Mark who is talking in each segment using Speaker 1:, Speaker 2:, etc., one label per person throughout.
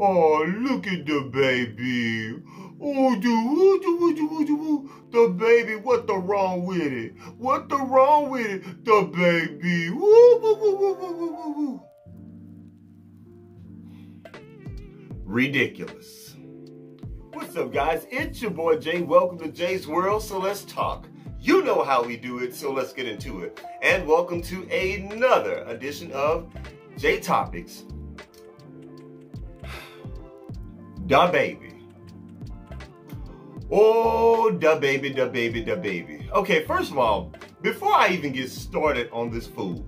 Speaker 1: Oh, look at the baby. Oh, the baby, what the wrong with it? What the wrong with it? The baby. Woo, woo, woo, woo, woo, woo, woo. Ridiculous. What's up, guys? It's your boy Jay. Welcome to Jay's World. So let's talk. You know how we do it, so let's get into it. And welcome to another edition of Jay Topics. DaBaby. Oh, DaBaby, DaBaby, DaBaby. Okay, first of all, before I even get started on this fool,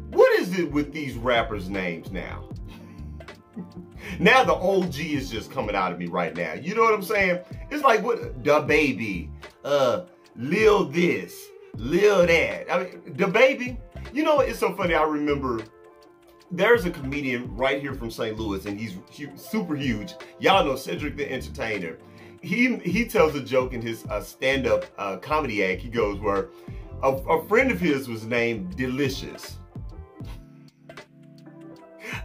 Speaker 1: what is it with these rappers' names now? Now the OG is just coming out of me right now. You know what I'm saying? It's like what DaBaby, Lil this, Lil that. I mean, DaBaby. You know, it's so funny. I remember there's a comedian right here from St. Louis, and he's super huge. Y'all know Cedric the Entertainer. He tells a joke in his stand-up comedy act. He goes where a friend of his was named Delicious.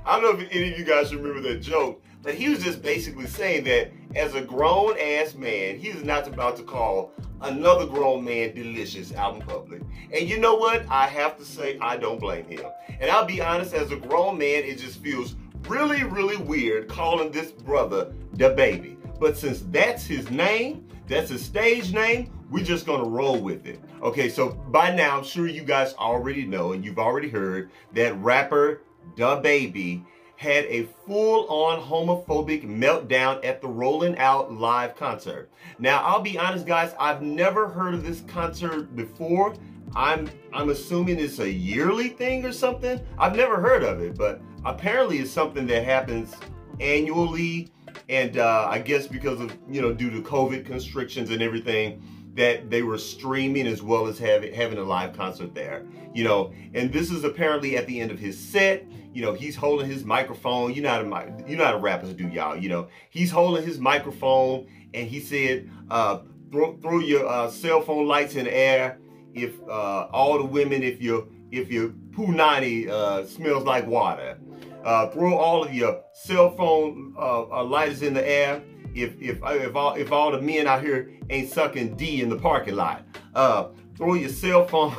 Speaker 1: I don't know if any of you guys remember that joke, but he was just basically saying that as a grown-ass man, he is not about to call another grown man delicious out in public. And you know what? I have to say, I don't blame him. And I'll be honest, as a grown man, it just feels really, really weird calling this brother DaBaby. But since that's his name, that's his stage name, we're just gonna roll with it. Okay, so by now, I'm sure you guys already know, and you've already heard, that rapper DaBaby had a full-on homophobic meltdown at the Rolling Out live concert. Now, I'll be honest, guys, I've never heard of this concert before. I'm assuming it's a yearly thing or something. I've never heard of it, but apparently it's something that happens annually. And I guess because of, due to COVID constrictions and everything, that they were streaming as well as having a live concert there, and this is apparently at the end of his set. He's holding his microphone. You know how rappers do, y'all. He's holding his microphone, and he said, throw your cell phone lights in the air if all the women, if your punani smells like water. Throw all of your cell phone lighters in the air if all the men out here ain't sucking D in the parking lot. Throw your cell phone.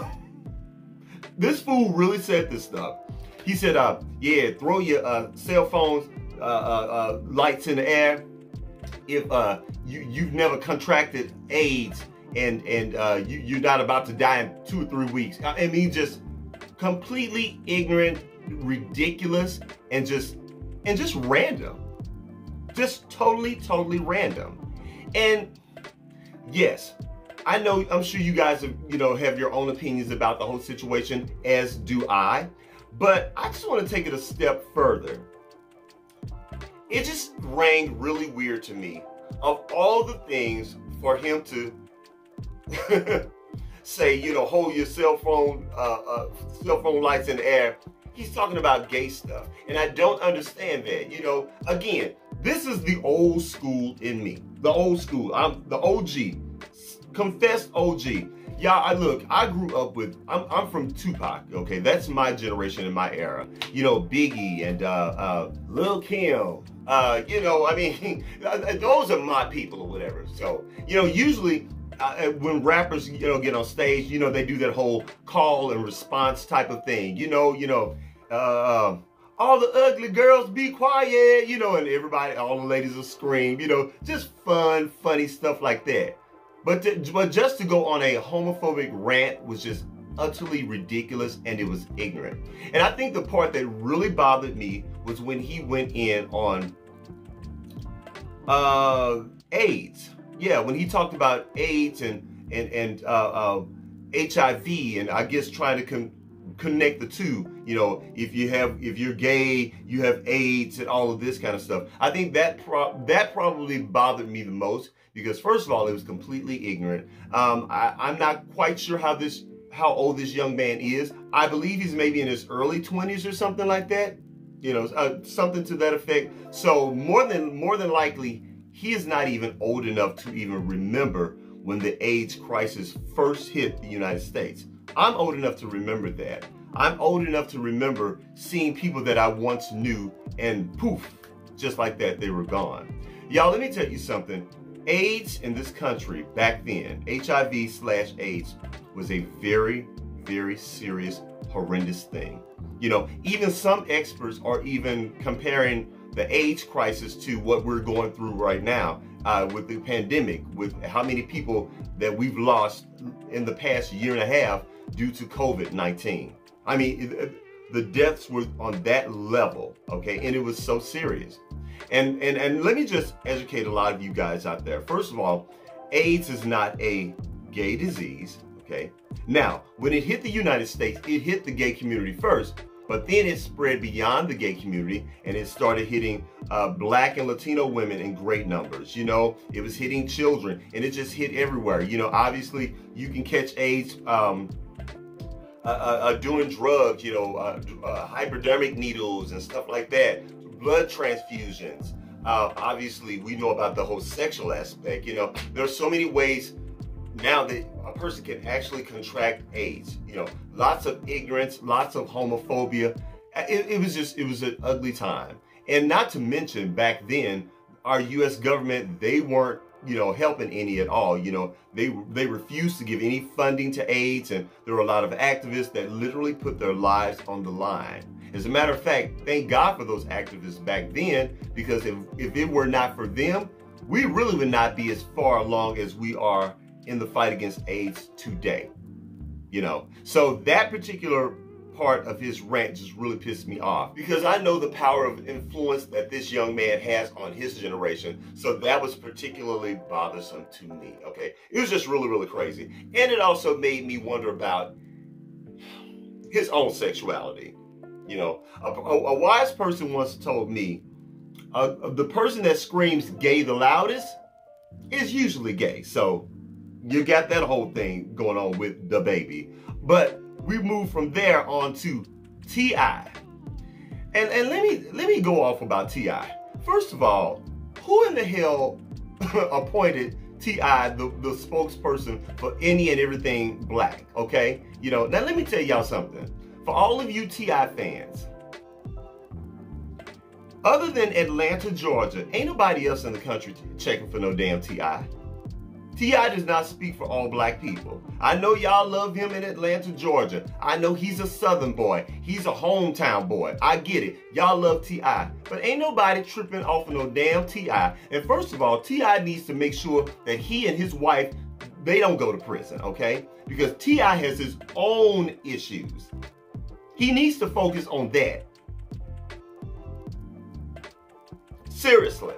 Speaker 1: This fool really said this stuff. He said, yeah, throw your cell phones lights in the air if you've never contracted AIDS and you're not about to die in 2 or 3 weeks. I mean, just completely ignorant, ridiculous, and just random. Just totally random. And yes, I'm sure you guys have your own opinions about the whole situation, as do I. But I just want to take it a step further. It just rang really weird to me. Of all the things for him to say, hold your cell phone lights in the air, he's talking about gay stuff. And I don't understand that. Again, this is the old school in me. The old school. I'm the OG. Confessed OG. Y'all, I grew up with, I'm from Tupac, okay? That's my generation and my era. Biggie and Lil Kim. Those are my people or whatever. So, usually when rappers, get on stage, they do that whole call and response type of thing. All the ugly girls be quiet, and everybody, all the ladies will scream, just fun, funny stuff like that. But just to go on a homophobic rant was just utterly ridiculous, and it was ignorant. And I think the part that really bothered me was when he went in on AIDS. Yeah, when he talked about AIDS and HIV, and I guess trying to connect the two. If you're gay, you have AIDS and all of this kind of stuff. I think that probably bothered me the most, because first of all, it was completely ignorant. I'm not quite sure how old this young man is. I believe he's maybe in his early 20s or something like that. Something to that effect. So more than likely, he is not even old enough to even remember when the AIDS crisis first hit the United States. I'm old enough to remember that. I'm old enough to remember seeing people that I once knew and poof, just like that, they were gone. Y'all, let me tell you something. AIDS in this country back then, HIV/AIDS, was a very, very serious, horrendous thing. You know, even some experts are even comparing the AIDS crisis to what we're going through right now with the pandemic, with how many people that we've lost in the past year and a half due to COVID-19. I mean, the deaths were on that level, okay? And it was so serious. And let me just educate a lot of you guys out there. First of all, AIDS is not a gay disease, okay? Now, when it hit the United States, it hit the gay community first, but then it spread beyond the gay community and it started hitting Black and Latino women in great numbers. You know, it was hitting children and it just hit everywhere. You know, obviously you can catch AIDS doing drugs, you know, hypodermic needles and stuff like that, blood transfusions. Obviously, we know about the whole sexual aspect. You know, there are so many ways now that a person can actually contract AIDS. You know, lots of ignorance, lots of homophobia. It was an ugly time. And not to mention, back then, our U.S. government, they weren't, you know, helping any at all. You know, they refused to give any funding to AIDS, and there were a lot of activists that literally put their lives on the line. As a matter of fact, thank God for those activists back then, because if it were not for them, we really would not be as far along as we are in the fight against AIDS today. You know, so that particular part of his rant just really pissed me off, because I know the power of influence that this young man has on his generation. So that was particularly bothersome to me, okay? It was just really, really crazy. And it also made me wonder about his own sexuality. You know, a wise person once told me, the person that screams gay the loudest is usually gay. So you got that whole thing going on with DaBaby. But we move from there on to T.I. And let me go off about T.I. First of all, who in the hell appointed T.I. the spokesperson for any and everything black, okay? You know, now let me tell y'all something. For all of you T.I. fans, other than Atlanta, Georgia, ain't nobody else in the country checking for no damn T.I. T.I. does not speak for all black people. I know y'all love him in Atlanta, Georgia. I know he's a Southern boy. He's a hometown boy. I get it. Y'all love T.I. But ain't nobody tripping off of no damn T.I. And first of all, T.I. needs to make sure that he and his wife, they don't go to prison, okay? Because T.I. has his own issues. He needs to focus on that. Seriously.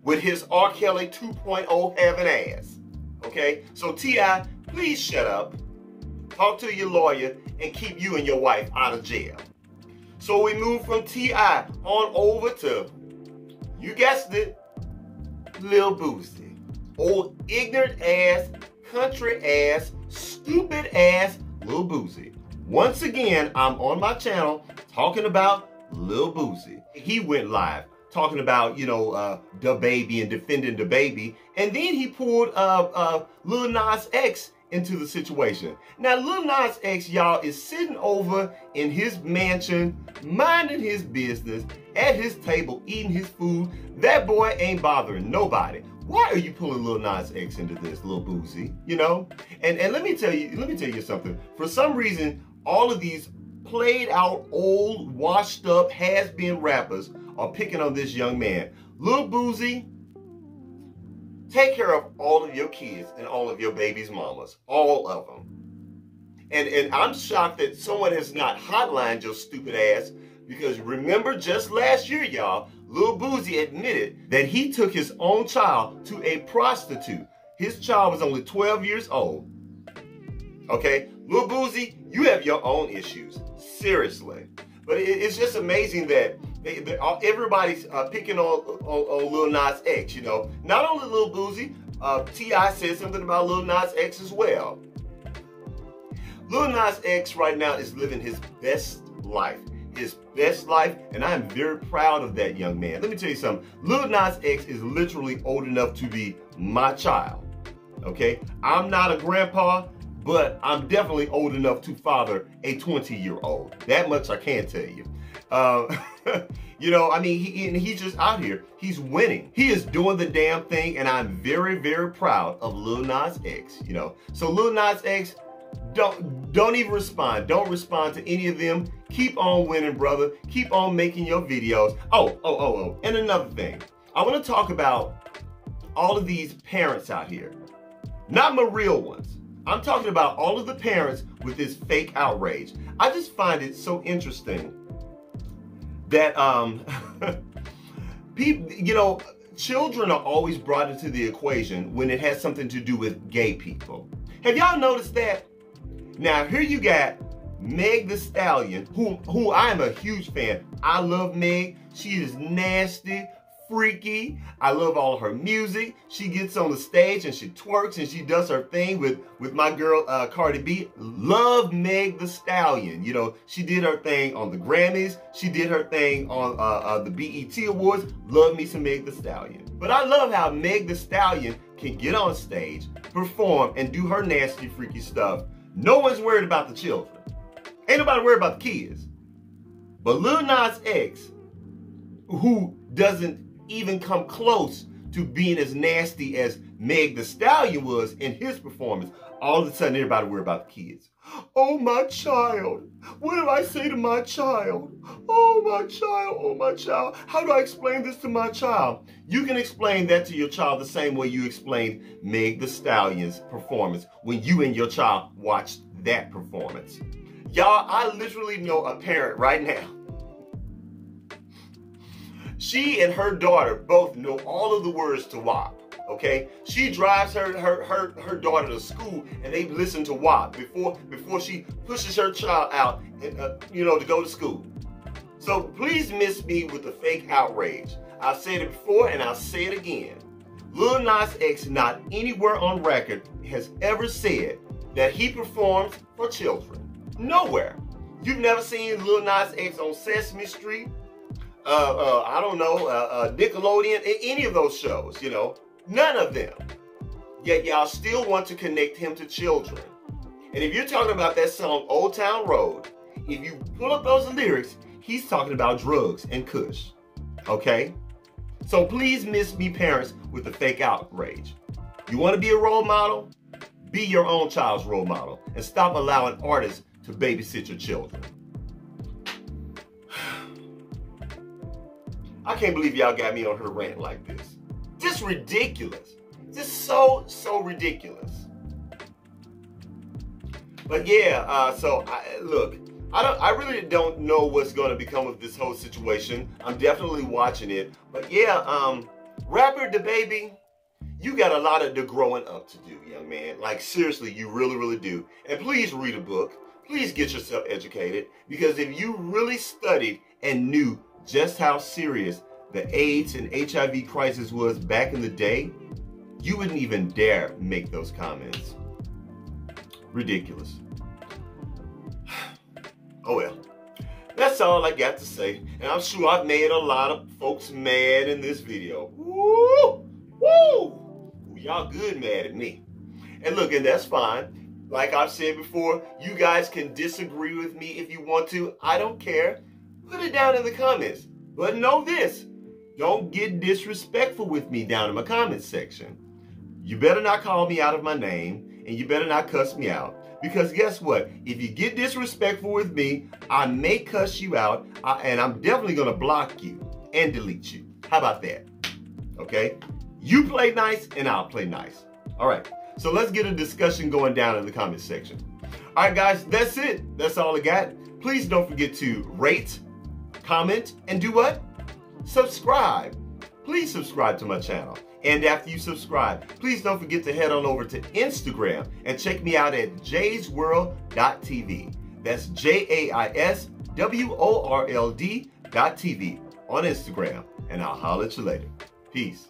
Speaker 1: With his R. Kelly 2.0 having ass. Okay? So T.I., please shut up. Talk to your lawyer and keep you and your wife out of jail. So we move from T.I. on over to, you guessed it, Lil Boosie. Old ignorant ass, country ass, stupid ass Lil Boosie. Once again, I'm on my channel talking about Lil Boosie. He went live talking about, you know, DaBaby and defending DaBaby, and then he pulled Lil Nas X into the situation. Now, Lil Nas X, y'all, is sitting over in his mansion, minding his business, at his table, eating his food. That boy ain't bothering nobody. Why are you pulling Lil Nas X into this, Lil Boosie? You know? And let me tell you something. For some reason, all of these played out, old, washed up, has-been rappers are picking on this young man. Lil Boosie, take care of all of your kids and all of your baby's mamas. All of them. And I'm shocked that someone has not hotlined your stupid ass, because remember just last year, y'all, Lil Boosie admitted that he took his own child to a prostitute. His child was only 12 years old. Okay? Lil Boosie, you have your own issues. Seriously. But it's just amazing that everybody's picking on Lil Nas X, you know. Not only Lil Boosie, T.I. said something about Lil Nas X as well. Lil Nas X right now is living his best life. His best life, and I am very proud of that young man. Let me tell you something. Lil Nas X is literally old enough to be my child. Okay? I'm not a grandpa. but I'm definitely old enough to father a 20-year-old. That much I can tell you. You know, I mean, he's just out here. He's winning. He is doing the damn thing, and I'm very, very proud of Lil Nas X, you know. So Lil Nas X, don't even respond. Don't respond to any of them. Keep on winning, brother. Keep on making your videos. Oh. And another thing. I want to talk about all of these parents out here. Not my real ones. I'm talking about all of the parents with this fake outrage. I just find it so interesting that people, you know, children are always brought into the equation when it has something to do with gay people. Have y'all noticed that? Now here you got Meg Thee Stallion, who I am a huge fan. I love Meg. She is nasty, freaky. I love all of her music. She gets on the stage and she twerks and she does her thing with my girl Cardi B. Love Meg Thee Stallion. You know, she did her thing on the Grammys. She did her thing on the BET Awards. Love me some Meg Thee Stallion. But I love how Meg Thee Stallion can get on stage, perform, and do her nasty, freaky stuff. No one's worried about the children. Ain't nobody worried about the kids. But Lil Nas X, who doesn't even come close to being as nasty as Meg Thee Stallion was in his performance, all of a sudden everybody worried about the kids. Oh, my child. What do I say to my child? Oh, my child. Oh, my child. How do I explain this to my child? You can explain that to your child the same way you explained Meg Thee Stallion's performance when you and your child watched that performance. Y'all, I literally know a parent right now. She and her daughter both know all of the words to WAP. Okay, she drives her daughter to school, and they listen to WAP before she pushes her child out, and, you know, to go to school. So please miss me with the fake outrage. I've said it before, and I'll say it again. Lil Nas X, not anywhere on record, has ever said that he performs for children. Nowhere. You've never seen Lil Nas X on Sesame Street, I don't know, Nickelodeon, any of those shows, you know. None of them. Yet y'all still want to connect him to children. And if you're talking about that song, Old Town Road, if you pull up those lyrics, he's talking about drugs and kush. Okay? So please miss me, parents, with the fake outrage. You want to be a role model? Be your own child's role model. And stop allowing artists to babysit your children. I can't believe y'all got me on her rant like this. Just ridiculous. Just so ridiculous. But yeah, look, I really don't know what's going to become of this whole situation. I'm definitely watching it. But yeah, rapper DaBaby, you got a lot of growing up to do, young man. Like seriously, you really do. And please read a book. Please get yourself educated, because if you really studied and knew just how serious the AIDS and HIV crisis was back in the day, you wouldn't even dare make those comments. Ridiculous. Oh well, that's all I got to say. And I'm sure I've made a lot of folks mad in this video. Woo! Woo! Y'all good mad at me. And look, and that's fine. Like I've said before, you guys can disagree with me if you want to. I don't care. Put it down in the comments. But know this. Don't get disrespectful with me down in my comments section. You better not call me out of my name, and you better not cuss me out. Because guess what? If you get disrespectful with me, I may cuss you out, and I'm definitely going to block you and delete you. How about that? Okay? You play nice, and I'll play nice. All right. So let's get a discussion going down in the comments section. All right, guys, that's it. That's all I got. Please don't forget to rate, comment, and do what? Subscribe. Please subscribe to my channel. And after you subscribe, please don't forget to head on over to Instagram and check me out at jaysworld.tv. That's JAISWORLD.tv on Instagram. And I'll holler at you later. Peace.